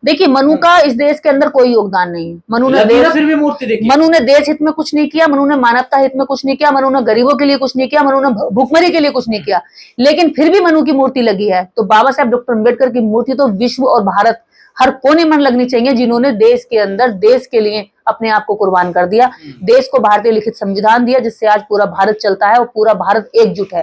देखिए, मनु का इस देश के अंदर कोई योगदान नहीं है। मनु ने देश हित में कुछ नहीं किया, मनु ने मानवता हित में कुछ नहीं किया, मनु ने गरीबों के लिए कुछ नहीं किया, मनु ने भुखमरी के लिए कुछ नहीं किया, लेकिन फिर भी मनु की मूर्ति लगी है। तो बाबा साहब डॉक्टर अम्बेडकर की मूर्ति तो विश्व और भारत हर कोने में लगनी चाहिए, जिन्होंने देश के अंदर देश के लिए अपने आप को कुर्बान कर दिया, देश को भारतीय लिखित संविधान दिया, जिससे आज पूरा भारत चलता है और पूरा भारत एकजुट है।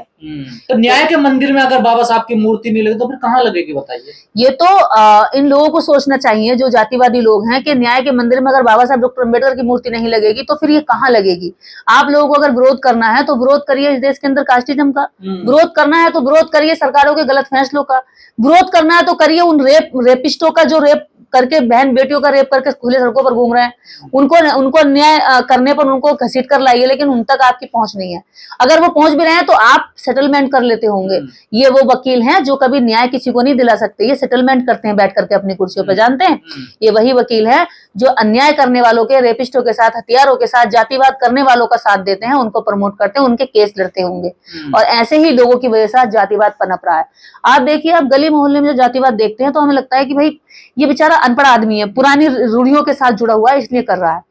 तो न्याय के मंदिर में अगर बाबा साहब की मूर्ति नहीं लगी तो फिर कहाँ लगेगी बताइए? ये तो इन लोगों को सोचना चाहिए, जो जातिवादी लोग हैं, कि न्याय के मंदिर में अगर बाबा साहब डॉक्टर अम्बेडकर की मूर्ति नहीं लगेगी तो फिर ये कहाँ लगेगी। आप लोगों को अगर विरोध करना है तो विरोध करिए इस देश के अंदर कास्टिज्म का, विरोध करना है तो विरोध करिए सरकारों के गलत फैसलों का, विरोध करना है तो करिए उन रेपिस्टों का जो रेप करके बहन बेटियों का रेप करके खुले सड़कों पर घूम रहे हैं, उनको न्याय करने पर उनको घसीट कर लाइए, लेकिन उन तक आपकी पहुंच नहीं है। अगर वो पहुंच भी रहे हैं तो आप सेटलमेंट कर लेते होंगे। ये वो वकील हैं जो कभी न्याय किसी को नहीं दिला सकते, ये सेटलमेंट करते हैं बैठ करके अपनी कुर्सियों पर, जानते हैं? ये वही वकील है जो अन्याय करने वालों के, रेपिस्टों के साथ, हथियारों के साथ, जातिवाद करने वालों का साथ देते हैं, उनको प्रमोट करते हैं, उनके केस लड़ते होंगे। और ऐसे ही लोगों की वजह से जातिवाद पनप रहा है। आप देखिए, आप गली मोहल्ले में जो जातिवाद देखते हैं तो हमें लगता है कि भाई ये बेचारा अनपढ़ आदमी है, पुरानी रूढ़ियों के साथ जुड़ा हुआ है, इसलिए कर रहा है।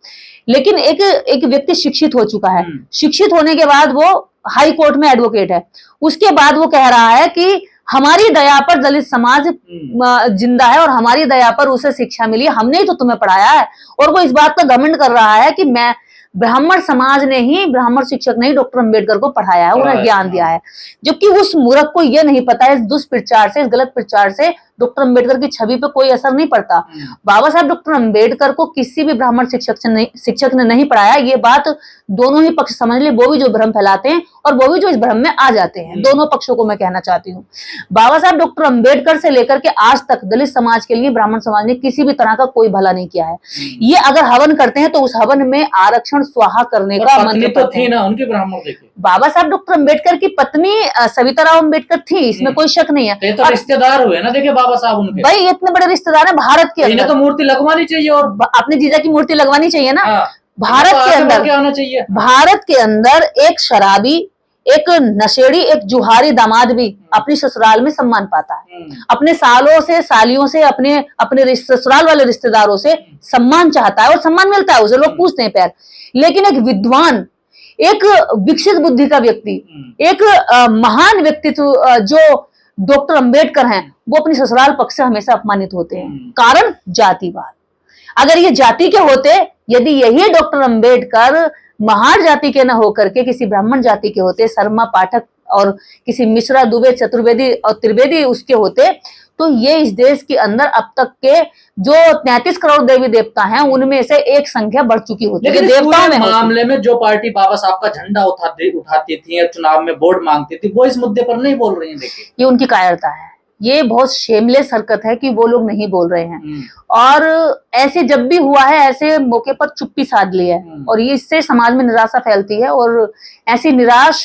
लेकिन एक व्यक्ति शिक्षित हो चुका है, शिक्षित होने के बाद वो हाई कोर्ट में एडवोकेट है, उसके बाद वो कह रहा है कि हमारी दया पर दलित समाज जिंदा है और हमारी दया पर उसे शिक्षा मिली, हमने ही तो तुम्हें पढ़ाया है। और वो इस बात का घमंड कर रहा है कि मैं ब्राह्मण समाज ने ही, ब्राह्मण शिक्षक ने ही डॉक्टर अम्बेडकर को पढ़ाया है, उन्हें ज्ञान दिया है। जबकि उस मूर्ख को यह नहीं पता है, इस दुष्प्रचार से, इस गलत प्रचार से डॉक्टर अम्बेडकर की छवि पे कोई असर नहीं पड़ता। बाबा साहब डॉक्टर अम्बेडकर को किसी भी ब्राह्मण शिक्षक ने नहीं पढ़ाया। ये बात दोनों ही पक्ष समझ ले, वो भी जो भ्रम फैलाते हैं और वो भी जो इस भ्रम में आ जाते हैं। दोनों पक्षों को मैं कहना चाहती हूँ, बाबा साहब डॉक्टर अम्बेडकर से लेकर के आज तक दलित समाज के लिए ब्राह्मण समाज ने किसी भी तरह का कोई भला नहीं किया है। ये अगर हवन करते हैं तो उस हवन में आरक्षण स्वाहा करने का मंत्र तो थी ना उनके ब्राह्मण। देखिए, बाबा साहब डॉक्टर अम्बेडकर की पत्नी सविताराव अम्बेडकर थी, इसमें कोई शक नहीं है। तो रिश्तेदार हुए ना, देखिए बाबा साहब उनके, भाई इतने बड़े रिश्तेदार हैं भारत के अंदर, तो मूर्ति लगवानी चाहिए और अपने जीजा की मूर्ति लगवानी चाहिए ना। भारत तो के अंदर क्या होना चाहिए? भारत के अंदर एक शराबी, एक नशेड़ी, एक जुहारी दामाद भी अपनी ससुराल में सम्मान पाता है, अपने सालों से, सालियों से, अपने ससुराल वाले रिश्तेदारों से सम्मान चाहता है और सम्मान मिलता है उसे, लोग पूछते हैं पैर। लेकिन एक विद्वान, एक विकसित बुद्धि का व्यक्ति, एक महान व्यक्तित्व जो डॉक्टर अम्बेडकर हैं, वो अपनी ससुराल पक्ष से हमेशा अपमानित होते हैं। कारण जातिवाद। अगर ये जाति के होते, यदि यही डॉक्टर अम्बेडकर महार जाति के न होकर के किसी ब्राह्मण जाति के होते, शर्मा पाठक और किसी मिश्रा, दुबे, चतुर्वेदी और त्रिवेदी उसके होते, तो ये इस देश के अंदर अब तक के जो 33 करोड़ देवी देवता हैं उनमें से एक संख्या बढ़ चुकी होती है। देवताओं में मामले में जो पार्टी बाबा साहब का झंडा उठाती थी या चुनाव में वोट मांगती थी, वो इस मुद्दे पर नहीं बोल रही है। देखिए, ये उनकी कायरता है, ये बहुत शेमलेस हरकत है कि वो लोग नहीं बोल रहे हैं। और ऐसे जब भी हुआ है, ऐसे मौके पर चुप्पी साध ली है और ये इससे समाज में निराशा फैलती है। और ऐसी निराश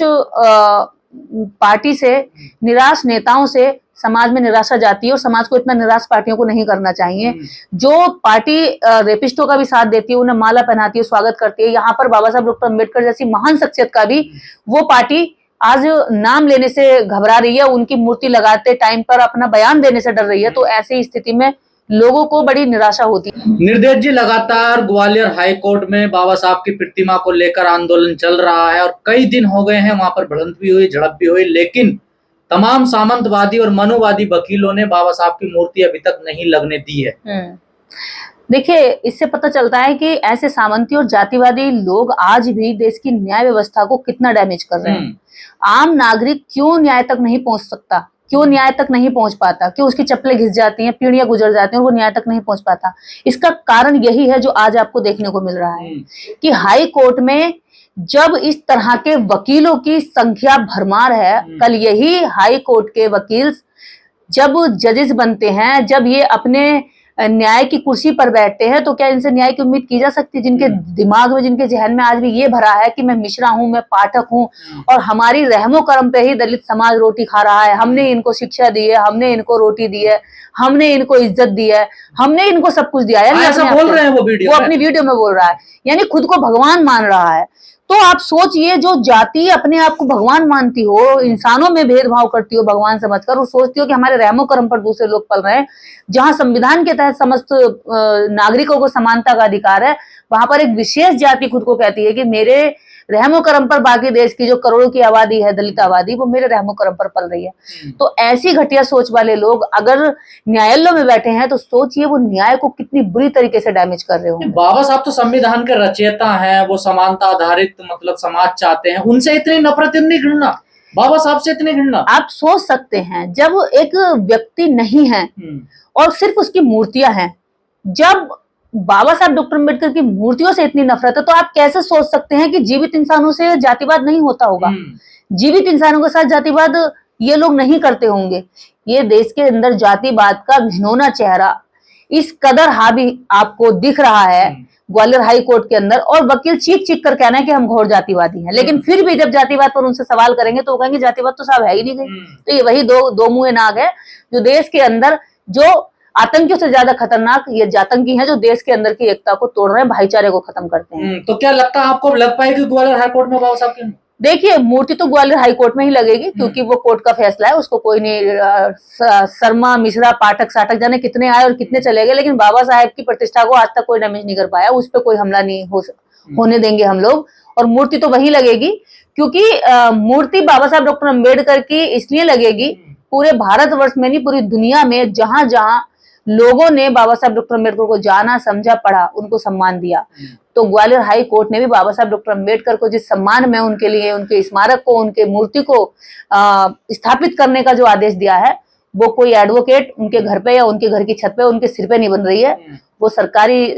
पार्टी से, निराश नेताओं से समाज में निराशा जाती है और समाज को इतना निराश पार्टियों को नहीं करना चाहिए। जो पार्टी रेपिस्टों का भी साथ देती है, उन्हें माला पहनाती है, स्वागत करती है, यहाँ पर बाबा साहब डॉक्टर अम्बेडकर जैसी महान शख्सियत का भी वो पार्टी आज नाम लेने से घबरा रही है, उनकी मूर्ति लगाते टाइम पर अपना बयान देने से डर रही है। तो ऐसी स्थिति में लोगों को बड़ी निराशा होती है। निर्देश जी, लगातार ग्वालियर हाई कोर्ट में बाबा साहब की प्रतिमा को लेकर आंदोलन चल रहा है और कई दिन हो गए हैं, वहां पर भिड़ंत भी हुई, झड़प भी हुई, लेकिन तमाम सामंतवादी और मनुवादी वकीलों ने बाबा साहब की मूर्ति अभी तक नहीं लगने दी है। देखिए, इससे पता चलता है कि ऐसे सामंती और जातिवादी लोग आज भी देश की न्याय व्यवस्था को कितना डैमेज कर रहे हैं। आम नागरिक क्यों न्याय तक नहीं पहुंच सकता, क्यों न्याय तक नहीं पहुंच पाता, क्यों उसकी चप्पलें घिस जाती हैं, पीढ़ियां गुजर जाती हैं और वो न्याय तक नहीं पहुंच पाता। इसका कारण यही है जो आज आपको देखने को मिल रहा है कि हाई कोर्ट में जब इस तरह के वकीलों की संख्या भरमार है, कल यही हाई कोर्ट के वकील जब जजेस बनते हैं, जब ये अपने न्याय की कुर्सी पर बैठते हैं, तो क्या इनसे न्याय की उम्मीद की जा सकती है? जिनके दिमाग में, जिनके जहन में आज भी ये भरा है कि मैं मिश्रा हूं, मैं पाठक हूं और हमारी रहमो करम पे ही दलित समाज रोटी खा रहा है, हमने इनको शिक्षा दी है, हमने इनको रोटी दी है, हमने इनको इज्जत दी है, हमने इनको सब कुछ दिया है। ऐसा बोल रहे हैं वो अपनी वीडियो में बोल रहा है, यानी खुद को भगवान मान रहा है। तो आप सोचिए, जो जाति अपने आप को भगवान मानती हो, इंसानों में भेदभाव करती हो भगवान समझकर, और सोचती हो कि हमारे रहमो करम पर दूसरे लोग पल रहे हैं, जहां संविधान के तहत समस्त नागरिकों को समानता का अधिकार है, वहां पर एक विशेष जाति खुद को कहती है कि मेरे रहमो करम पर बाकी देश की जो करोड़ों की आबादी है, दलित आबादी, वो मेरे रहमो करम पर पल रही है। तो ऐसी घटिया सोच वाले लोग अगर न्यायालयों में बैठे हैं तो सोचिए वो न्याय को कितनी बुरी तरीके से डैमेज कर रहे होंगे। बाबा साहब तो संविधान के रचयिता हैं, वो समानता आधारित मतलब समाज चाहते हैं, उनसे इतनी नफरत, इतनी घृणा, बाबा साहब से इतनी घृणा। आप सोच सकते हैं, जब एक व्यक्ति नहीं है और सिर्फ उसकी मूर्तियां हैं, जब बाबा साहब डॉक्टर अम्बेडकर की मूर्तियों से इतनी नफरत है, तो आप कैसे सोच सकते हैं कि जीवित इंसानों से जातिवाद नहीं होता होगा? जीवित इंसानों के साथ जातिवाद ये लोग नहीं करते होंगे। ये देश के अंदर जातिवाद का घिनौना चेहरा इस कदर हावी आपको दिख रहा है ग्वालियर हाई कोर्ट के अंदर, और वकील चीख चीख कर कहना है कि हम घोर जातिवादी हैं, लेकिन फिर भी जब जातिवाद पर उनसे सवाल करेंगे तो वो कहेंगे जातिवाद तो साहब है ही नहीं कहीं। तो ये वही दो मुंहे नाग है, जो देश के अंदर जो आतंकियों से ज्यादा खतरनाक ये जातंकी हैं, जो देश के अंदर की एकता को तोड़ रहे हैं, भाईचारे को खत्म करते हैं। तो क्या लगता है आपको, लग पाएगी ग्वालियर हाई कोर्ट में बाबा साहब की? देखिए, मूर्ति तो ग्वालियर हाई कोर्ट में ही लगेगी, क्योंकि वो कोर्ट का फैसला है, उसको कोई नहीं। शर्मा मिश्रा पाठक साठक जाने कितने आए और कितने चले गए, लेकिन बाबा साहेब की प्रतिष्ठा को आज तक कोई डैमेज नहीं कर पाया, उस पर कोई हमला नहीं होने देंगे हम लोग। और मूर्ति तो वही लगेगी, क्योंकि मूर्ति बाबा साहब डॉक्टर अम्बेडकर की इसलिए लगेगी, पूरे भारतवर्ष में नहीं, पूरी दुनिया में जहां जहां लोगों ने बाबा साहब डॉक्टर अम्बेडकर को जाना, समझा, पढ़ा, उनको सम्मान दिया, तो ग्वालियर हाई कोर्ट ने भी बाबा साहब डॉक्टर अम्बेडकर को जिस सम्मान में उनके लिए, उनके स्मारक को, उनके मूर्ति को स्थापित करने का जो आदेश दिया है, वो कोई एडवोकेट उनके घर पे या उनके घर की छत पे उनके सिर पे नहीं बन रही है, वो सरकारी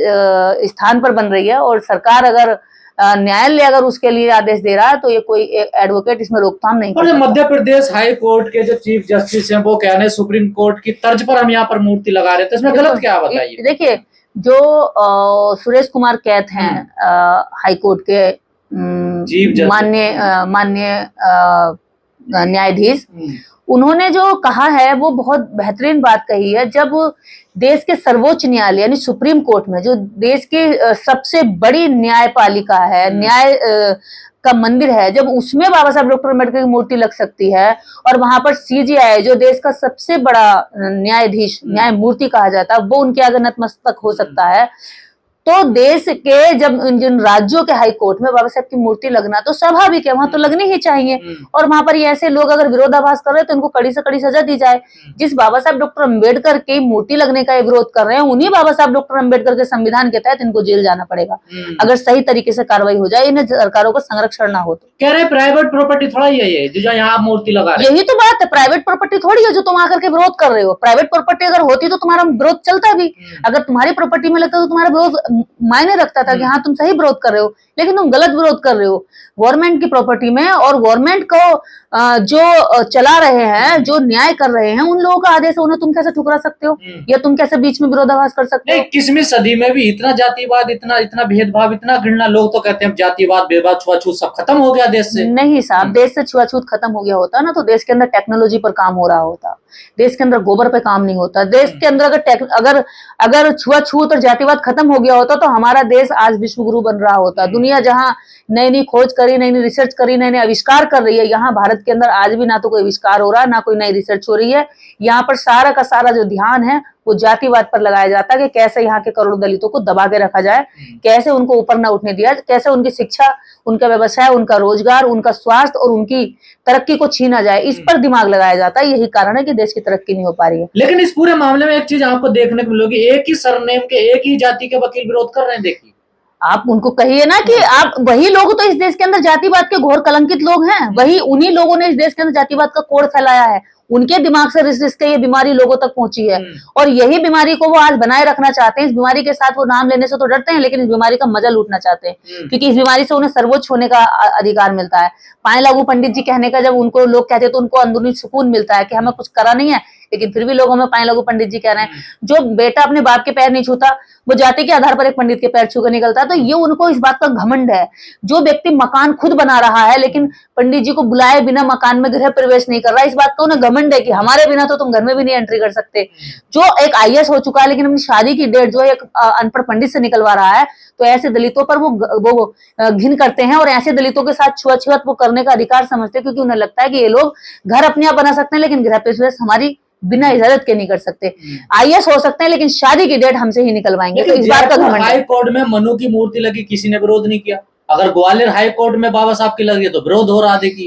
स्थान पर बन रही है। और सरकार अगर न्यायालय अगर उसके लिए आदेश दे रहा है तो ये कोई एडवोकेट इसमें रोकथाम नहीं कर सकता। मध्य प्रदेश हाई कोर्ट के जो चीफ जस्टिस हैं वो कह रहे हैं सुप्रीम कोर्ट की तर्ज पर हम यहाँ पर मूर्ति लगा रहे थे, इसमें गलत क्या बताइए? देखिए, जो सुरेश कुमार कैथ हैं हाई कोर्ट के माननीय न्यायाधीश, उन्होंने जो कहा है वो बहुत बेहतरीन बात कही है। जब देश के सर्वोच्च न्यायालय यानी सुप्रीम कोर्ट में, जो देश की सबसे बड़ी न्यायपालिका है, न्याय का मंदिर है, जब उसमें बाबा साहब डॉक्टर अम्बेडकर की मूर्ति लग सकती है, और वहां पर सीजीआई जो देश का सबसे बड़ा न्यायाधीश, न्यायमूर्ति कहा जाता है, वो उनके आगे नतमस्तक हो सकता है, तो देश के जब जिन राज्यों के हाई कोर्ट में बाबा साहब की मूर्ति लगना तो स्वाभाविक है, वहां तो लगनी ही चाहिए। और वहां पर ये ऐसे लोग अगर विरोधाभास कर रहे हैं तो इनको कड़ी से कड़ी सजा दी जाए। जिस बाबा साहब डॉक्टर अम्बेडकर की मूर्ति लगने का विरोध कर रहे हैं, उन्हीं बाबा साहब डॉक्टर अम्बेडकर के संविधान के तहत इनको जेल जाना पड़ेगा, अगर सही तरीके से कार्रवाई हो जाए, इन्हें सरकारों को संरक्षण ना हो तो। कह रहे प्राइवेट प्रॉपर्टी थोड़ा ही है ये, जो यहाँ मूर्ति लगा रहे हैं। यही तो बात है, प्राइवेट प्रॉपर्टी थोड़ी है जो तुम आकर के विरोध कर रहे हो। प्राइवेट प्रॉपर्टी अगर होती तो तुम्हारा विरोध चलता भी, अगर तुम्हारी प्रॉपर्टी में लगता तो तुम्हारा विरोध मायने रखता था कि हाँ तुम सही विरोध कर रहे हो, लेकिन तुम गलत विरोध कर रहे हो गवर्नमेंट की प्रॉपर्टी में। और गवर्नमेंट को जो चला रहे हैं, जो न्याय कर रहे हैं, उन लोगों का आदेश है, उन्हें तुम कैसे ठुकरा सकते हो, या तुम कैसे बीच में विरोधाभास कर सकते हो? 21वीं सदी में भी इतना जातिवाद, इतना भेदभाव, इतना घृणा, लोग तो कहते हैं जातिवाद, भेदभाव, छुआछूत सब खत्म हो गया देश से। नहीं साहब, देश से छुआछूत खत्म हो गया होता ना तो देश के अंदर टेक्नोलॉजी पर काम हो रहा होता, देश के अंदर गोबर पे काम नहीं होता, देश के अंदर अगर छुआछूत और जातिवाद खत्म हो गया होता तो हमारा देश आज विश्व गुरु बन रहा होता। दुनिया जहां नई नई खोज करी, नई नई रिसर्च करी, नए नए आविष्कार कर रही है, यहाँ भारत के अंदर आज भी ना तो कोई आविष्कार हो रहा है, ना कोई नई रिसर्च हो रही है। यहाँ पर सारा का सारा जो ध्यान है वो जातिवाद पर लगाया जाता है कि कैसे यहाँ के करोड़ों दलितों को दबा के रखा जाए, कैसे उनको ऊपर ना उठने दिया, कैसे उनकी शिक्षा, उनका व्यवसाय, उनका रोजगार, उनका स्वास्थ्य और उनकी तरक्की को छीना जाए, इस पर दिमाग लगाया जाता है। यही कारण है कि देश की तरक्की नहीं हो पा रही है। लेकिन इस पूरे मामले में एक चीज आपको देखने को मिलेगी, एक ही सरनेम के एक ही जाति के वकील विरोध कर रहे हैं। देखिए, आप उनको कहिए ना कि आप, वही लोग तो इस देश के अंदर जातिवाद के घोर कलंकित लोग हैं, वही उन्हीं लोगों ने इस देश के अंदर जातिवाद का कोड़ फैलाया है, उनके दिमाग से रिस के ये बीमारी लोगों तक पहुंची है, और यही बीमारी को वो आज बनाए रखना चाहते हैं। इस बीमारी के साथ वो नाम लेने से तो डरते हैं, लेकिन इस बीमारी का मजा लूटना चाहते हैं, क्योंकि इस बीमारी से उन्हें सर्वोच्च होने का अधिकार मिलता है। पाए लागू पंडित जी कहने का जब उनको लोग कहते हैं तो उनको अंदरूनी सुकून मिलता है कि हमें कुछ करा नहीं है, लेकिन फिर भी लोग हमें पाए लगू पंडित जी कह रहे हैं। जो बेटा अपने बाप के पैर नहीं छूता वो जाति के आधार पर एक पंडित के पैर छू कर निकलता है, तो ये उनको इस बात का घमंड है। जो व्यक्ति मकान खुद बना रहा है लेकिन पंडित जी को बुलाए बिना मकान में गृह प्रवेश नहीं कर रहा, इस बात का उन्हें घमंड है कि हमारे बिना तो तुम घर में भी नहीं एंट्री कर सकते। जो एक आईएएस हो चुका है लेकिन अपनी शादी की डेट जो है एक अनपढ़ पंडित से निकलवा रहा है, तो ऐसे दलितों पर वो घिन करते हैं और ऐसे दलितों के साथ छुआछूत वो करने का अधिकार समझते हैं, क्योंकि उन्हें लगता है कि ये लोग घर अपने आप बना सकते हैं लेकिन गृह प्रवेश हमारी बिना इजाजत के नहीं कर सकते। आईएएस हो सकते हैं लेकिन शादी की डेट हमसे ही निकलवाएंगे, तो इस बात का घमंड है। हाई कोर्ट में मनु की मूर्ति लगी, किसी ने विरोध नहीं किया। अगर ग्वालियर हाई कोर्ट में बाबा साहब की लगी तो विरोध हो रहा, देखिए।